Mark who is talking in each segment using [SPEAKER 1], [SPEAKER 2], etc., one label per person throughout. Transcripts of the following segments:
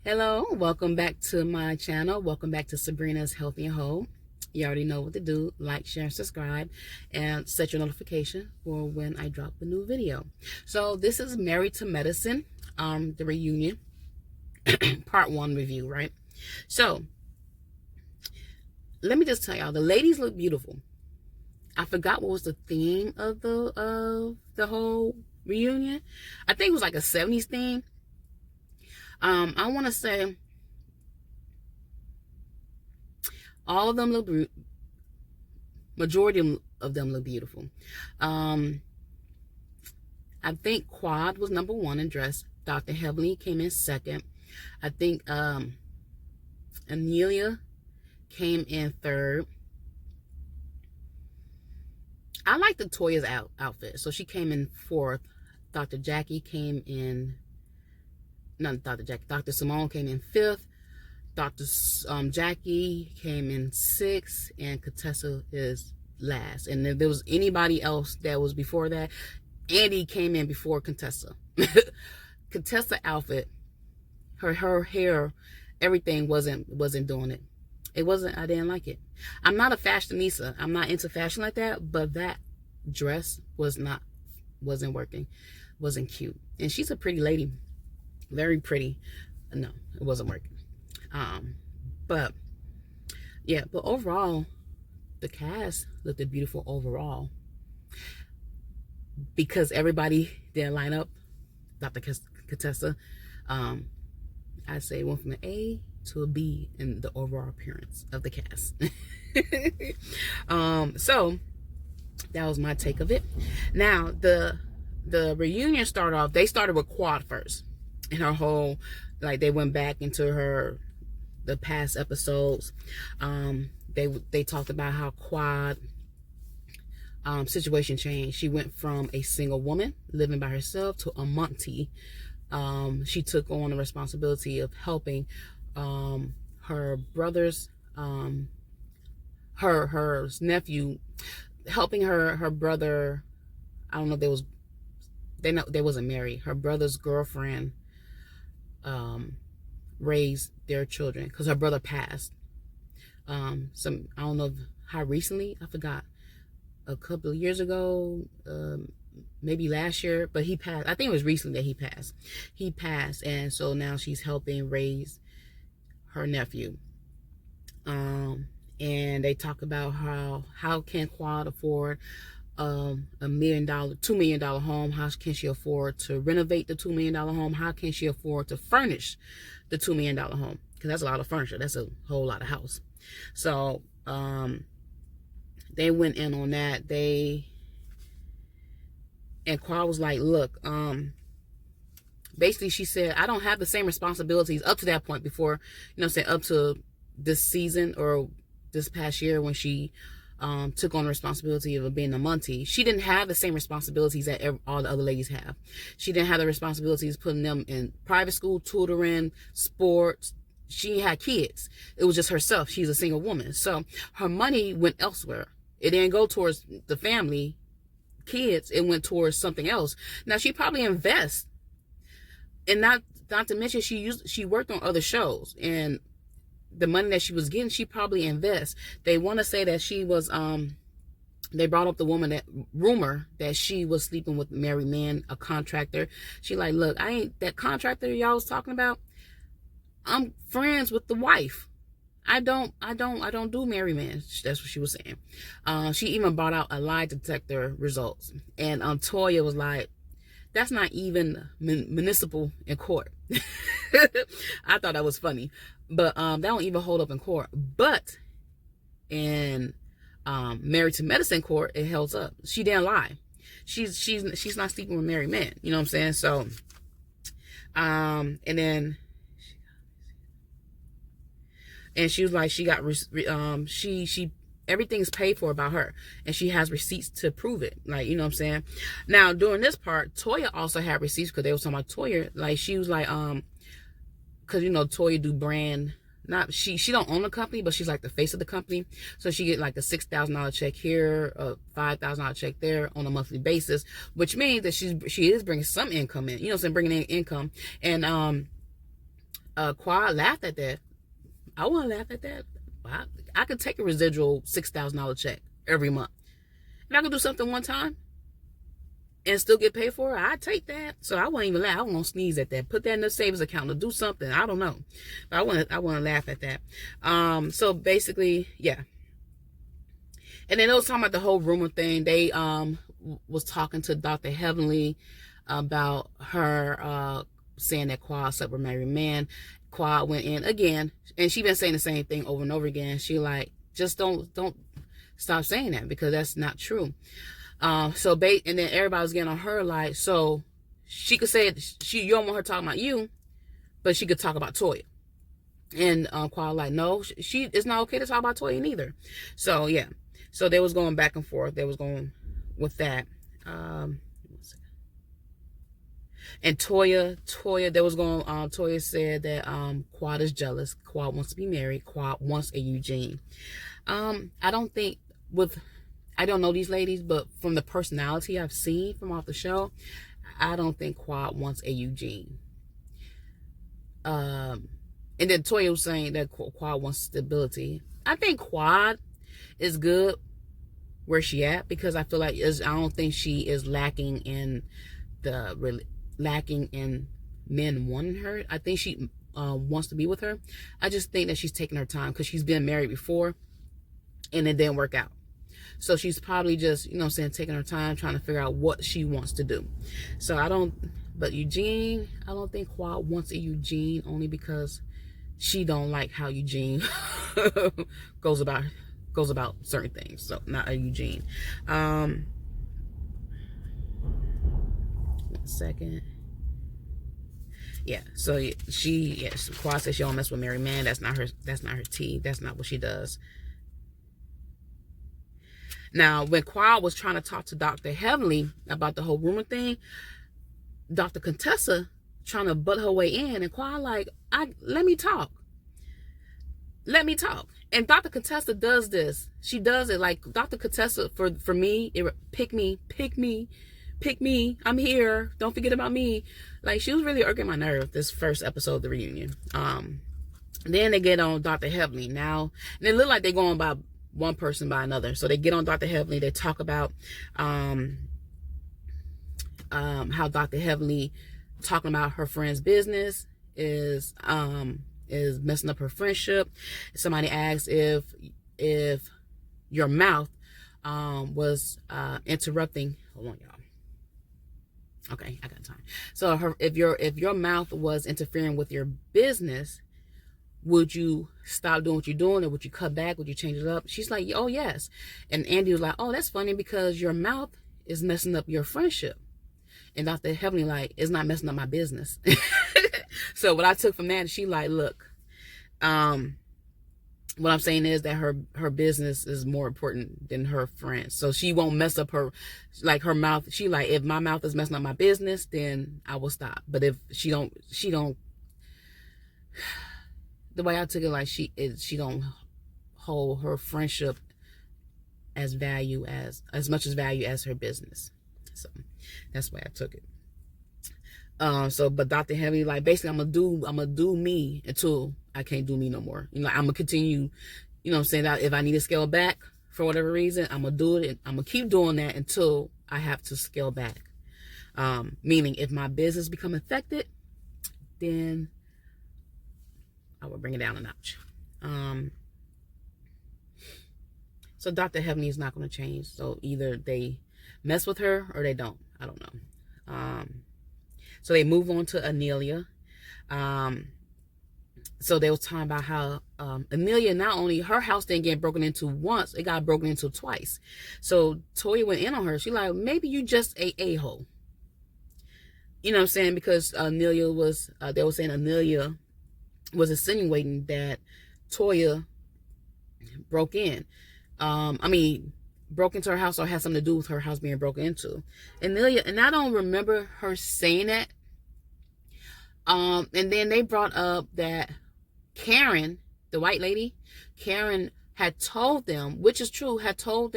[SPEAKER 1] Hello, welcome back to my channel. Welcome back to Sabrina's Healthy and Whole. You already know what to do. Like, share, and subscribe, and set your notification for when I drop a new video. So this is Married to Medicine, the reunion, part 1 review, right? So let me just tell y'all, the ladies look beautiful. I forgot what was the theme of the whole reunion. I think it was like a 70s theme. I want to say all of them look, majority of them look beautiful. I think Quad was number 1 in dress. Dr. Heavenly came in second. I think Anelia came in third. I like the Toya's outfit, so she came in fourth. Dr. Jackie came in, not Dr. Jackie, Dr. Simone came in fifth. Dr. Jackie came in sixth, and Contessa is last. And if there was anybody else that was before that, Andy came in before Contessa. Contessa outfit, her hair, everything wasn't doing it. It wasn't. I didn't like it. I'm not a fashionista. I'm not into fashion like that. But that dress wasn't working. Wasn't cute. And she's a pretty lady, very pretty. No, it wasn't working. But yeah. But overall, the cast looked beautiful overall because everybody didn't line up. Dr. Contessa, I say went from an A to a B in the overall appearance of the cast. So that was my take of it. Now the reunion started off. They started with Quad first, and her whole, like, they went back into the past episodes. They talked about how Quad situation changed. She went from a single woman living by herself to a Monty. She took on the responsibility of helping her brother's her nephew, helping her brother. I don't know if they wasn't married. Her brother's girlfriend raised their children because her brother passed. I don't know how recently, I forgot, a couple of years ago, maybe last year, but he passed. I think it was recently that he passed, and so now she's helping raise her nephew. And they talk about how can Quad afford $2 million home? How can she afford to renovate the $2 million home? How can she afford to furnish the $2 million home? Because that's a lot of furniture. That's a whole lot of house. So they went in on that. And Quad was like, look, basically she said, I don't have the same responsibilities up to that point before, up to this season or this past year when she took on the responsibility of being a Monty. She didn't have the same responsibilities that all the other ladies have. She didn't have the responsibilities putting them in private school, tutoring, sports. She had kids. It was just herself. She's a single woman. So her money went elsewhere. It didn't go towards the family, kids. It went towards something else. Now she probably invests, and not to mention she worked on other shows, and the money that she was getting, she probably invests. They want to say that she was they brought up the woman, that rumor that she was sleeping with a married man, a contractor. She like, look, I ain't that contractor y'all was talking about. I'm friends with the wife. I don't do married men. That's what she was saying. She even brought out a lie detector results, and Toya was like, that's not even municipal in court. I thought that was funny, but that don't even hold up in court. But in Married to Medicine court, it holds up. She didn't lie. She's not sleeping with married men. You know what I'm saying? So, and then. And she was like, she got, everything's paid for about her. And she has receipts to prove it. Like, you know what I'm saying? Now, during this part, Toya also had receipts because they were talking about Toya. Like, she was like, because, Toya do brand, she don't own the company, but she's like the face of the company. So she get like a $6,000 check here, a $5,000 check there on a monthly basis, which means that she is bringing some income in, bringing in income. And, Quad laughed at that. I wouldn't laugh at that. I could take a residual $6,000 check every month. If I could do something one time and still get paid for it, I'd take that. So I wouldn't even laugh. I won't sneeze at that. Put that in the savings account or do something. I don't know. But I wouldn't laugh at that. So basically, yeah. And then they was talking about the whole rumor thing. They was talking to Dr. Heavenly about her saying that Quad slept with married man. Quad went in again, and she been saying the same thing over and over again. She like, just don't stop saying that, because that's not true. And then everybody was getting on her like, so she could say it, you don't want her talking about you, but she could talk about Toya. And Quad like, no, it's not okay to talk about Toya neither. So yeah, so they was going back and forth. They was going with that. And Toya said that Quad is jealous. Quad wants to be married. Quad wants a Eugene. I don't know these ladies, but from the personality I've seen from off the show, I don't think Quad wants a Eugene. And then Toya was saying that Quad wants stability. I think Quad is good where she at, because I feel like I don't think she is lacking in men wanting her. I think she wants to be with her. I just think that she's taking her time, because she's been married before and it didn't work out. So she's probably just, taking her time, trying to figure out what she wants to do. So but Eugene, I don't think Quad wants a Eugene, only because she don't like how Eugene goes about certain things. So not a Eugene. 1 second. Yeah, so Quad says she don't mess with married man. That's not her tea. That's not what she does. Now, when Quad was trying to talk to Dr. Heavenly about the whole rumor thing, Dr. Contessa trying to butt her way in, and Quad like, let me talk. And Dr. Contessa does this. She does it like Dr. Contessa for me. Pick me. I'm here. Don't forget about me. Like, she was really irking my nerve this first episode of the reunion. Then they get on Dr. Heavenly now, and it look like they're going by one person by another. So they get on Dr. Heavenly. They talk about how Dr. Heavenly talking about her friend's business is messing up her friendship. Somebody asked if your mouth was interrupting. Hold on, y'all. Okay, I got time. So if your mouth was interfering with your business, would you stop doing what you're doing, or would you cut back? Would you change it up? She's like, oh, yes. And Andy was like, oh, that's funny, because your mouth is messing up your friendship. And Dr. Heavenly like, it's not messing up my business. So what I took from that, she like, look, what I'm saying is that her business is more important than her friends. So she won't mess up her mouth. She like, if my mouth is messing up my business, then I will stop. But if she don't, the way I took it, like she don't hold her friendship as much value as her business. So that's the way I took it. But Dr. Heavenly, like, basically, I'm gonna do me until I can't do me no more. I'm gonna continue, I'm saying, that if I need to scale back for whatever reason, I'm gonna do it, and I'm gonna keep doing that until I have to scale back. Meaning, if my business become affected, then I will bring it down a notch. So Dr. Heavenly is not going to change. So either they mess with her or they don't. I don't know. So they move on to Anelia. So they was talking about how Anelia, not only her house didn't get broken into once, it got broken into twice. So Toya went in on her. She like, maybe you just a-hole. You know what I'm saying? Because Anelia was, they were saying Anelia was insinuating that Toya broke into her house or had something to do with her house being broken into. Anelia, and I don't remember her saying that. And then they brought up that Karen, the white lady, Karen had told them, which is true, Toya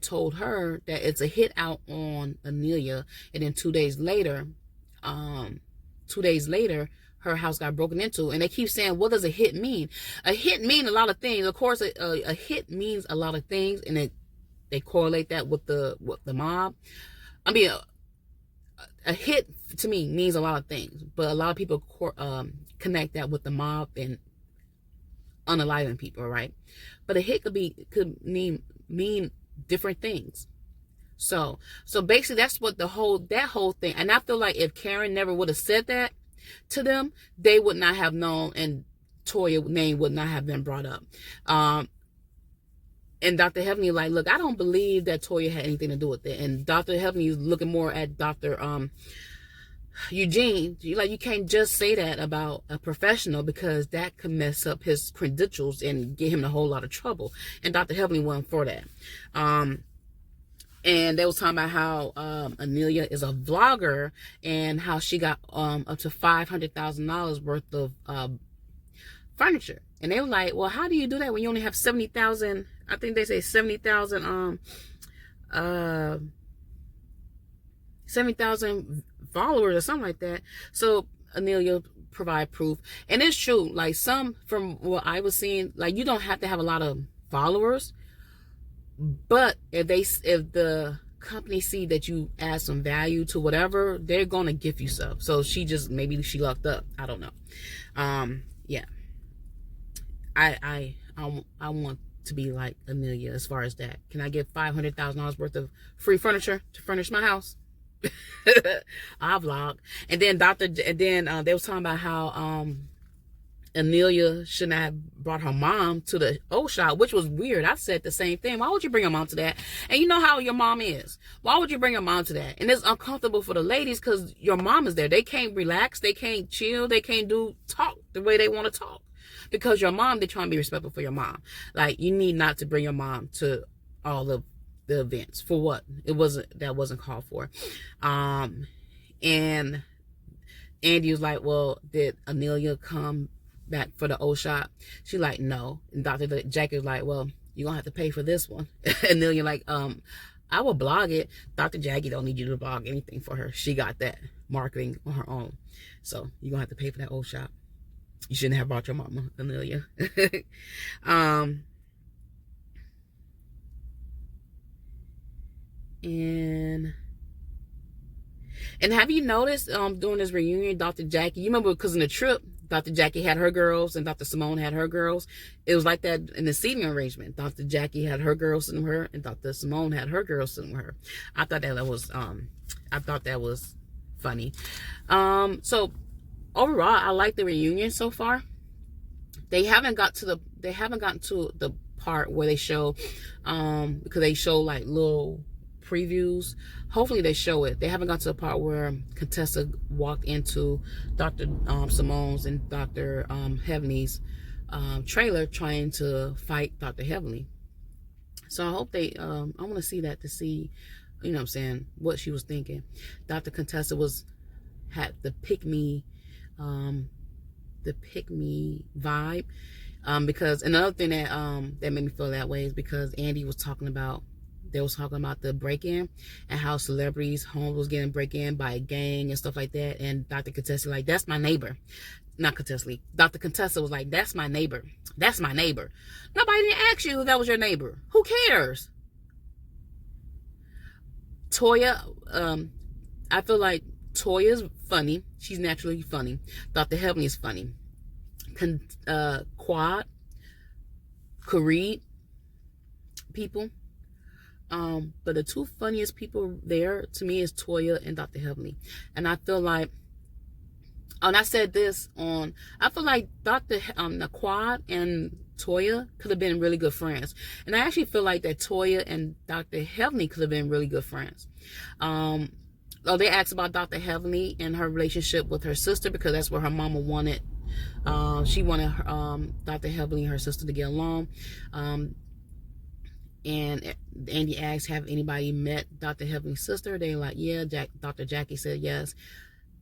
[SPEAKER 1] told her that it's a hit out on Anelia, and then 2 days later, 2 days later, her house got broken into. And they keep saying, what does a hit mean? A hit mean a lot of things. Of course, a hit means a lot of things, and they correlate that with the mob. I mean, a hit to me means a lot of things, but a lot of people connect that with the mob and unaliving people, right? But a hit could mean different things. So basically, that's what that whole thing. And I feel like if Karen never would have said that to them, they would not have known, and Toya's name would not have been brought up. And Dr. Heavenly like, look, I don't believe that Toya had anything to do with it. And Dr. Heavenly is looking more at Dr. Eugene. You can't just say that about a professional, because that could mess up his credentials and get him in a whole lot of trouble. And Dr. Heavenly wasn't for that. And they was talking about how Amelia is a vlogger and how she got up to $500,000 worth of furniture. And they were like, well, how do you do that when you only have 70,000? I think they say 70,000 70,000 followers or something like that. So Amelia provide proof. And it's true. Like, some, from what I was seeing, like, you don't have to have a lot of followers. But if the company see that you add some value to whatever, they're gonna give you stuff. So maybe she lucked up. I don't know. Yeah. I want to be like Amelia as far as that. Can I get $500,000 worth of free furniture to furnish my house? I vlog. And then they was talking about how Amelia shouldn't have brought her mom to the O shop, which was weird. I said the same thing. Why would you bring your mom to that? And you know how your mom is. Why would you bring your mom to that? And it's uncomfortable for the ladies because your mom is there. They can't relax. They can't chill. They can't talk the way they want to talk. Because your mom, they're trying to be respectful for your mom. Like, you need not to bring your mom to all of the events. For what? That wasn't called for. And Andy was like, well, did Amelia come back for the old shop? She like, no. And Dr. Jackie was like, well, you're gonna have to pay for this one. And Amelia like, I will blog it. Dr. Jackie don't need you to blog anything for her. She got that marketing on her own. So you're gonna have to pay for that old shop. You shouldn't have brought your mama, Amelia. And have you noticed during this reunion, Dr. Jackie, you remember, because in the trip, Dr. Jackie had her girls and Dr. Simone had her girls. It was like that in the seating arrangement. Dr. Jackie had her girls sitting with her and Dr. Simone had her girls sitting with her. I thought that was funny. So overall, I like the reunion so far. They haven't gotten to the part where they show because they show like little previews. Hopefully they show it. They haven't got to the part where Contessa walked into Dr. Simone's and Dr. Heavenly's trailer trying to fight Dr. Heavenly. So I hope they I want to see that, to see, you know what I'm saying, what she was thinking. Dr. Contessa had the pick me vibe, because another thing that made me feel that way is because Andy was talking about, they was talking about the break-in and how celebrities' homes was getting break-in by a gang and stuff like that. And Dr. Contessa like, that's my neighbor. Not Contessa. Dr. Contessa was like, that's my neighbor. That's my neighbor. Nobody didn't ask you if that was your neighbor. Who cares? Toya, I feel like Toya's funny. She's naturally funny. Dr. Heavenly is funny. Quad, Kareed people. But the two funniest people there to me is Toya and Dr. Heavenly. And I feel like, and I said this I feel like Quad and Toya could have been really good friends. And I actually feel like that Toya and Dr. Heavenly could have been really good friends. They asked about Dr. Heavenly and her relationship with her sister, because that's what her mama wanted. She wanted Dr. Heavenly and her sister to get along. And Andy asked, have anybody met Dr. Heavenly's sister? They like, yeah. Dr. Jackie said yes.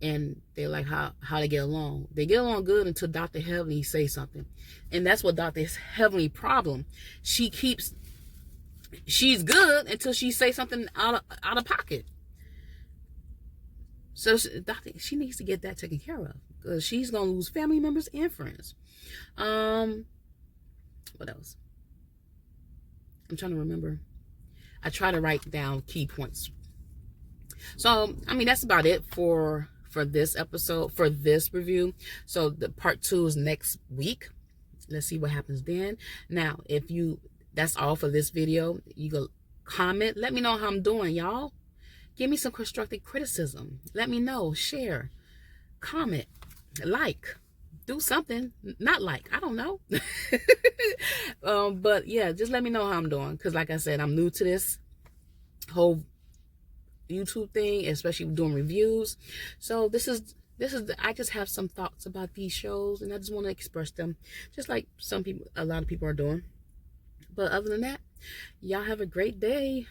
[SPEAKER 1] And they're like, how they get along? They get along good until Dr. Heavenly say something. And that's what Dr. Heavenly problem. She's good until she say something out of pocket. So she needs to get that taken care of, because she's gonna lose family members and friends. What else? I'm trying to remember. I try to write down key points. So, I mean, that's about it for this episode, for this review. So the part 2 is next week. Let's see what happens then. Now, that's all for this video. You go comment. Let me know how I'm doing, y'all. Give me some constructive criticism. Let me know. Share. Comment. Like. Do something. Not like. I don't know. But yeah, just let me know how I'm doing. Because like I said, I'm new to this whole YouTube thing, especially doing reviews. So I just have some thoughts about these shows, and I just want to express them, just like a lot of people are doing. But other than that, y'all have a great day.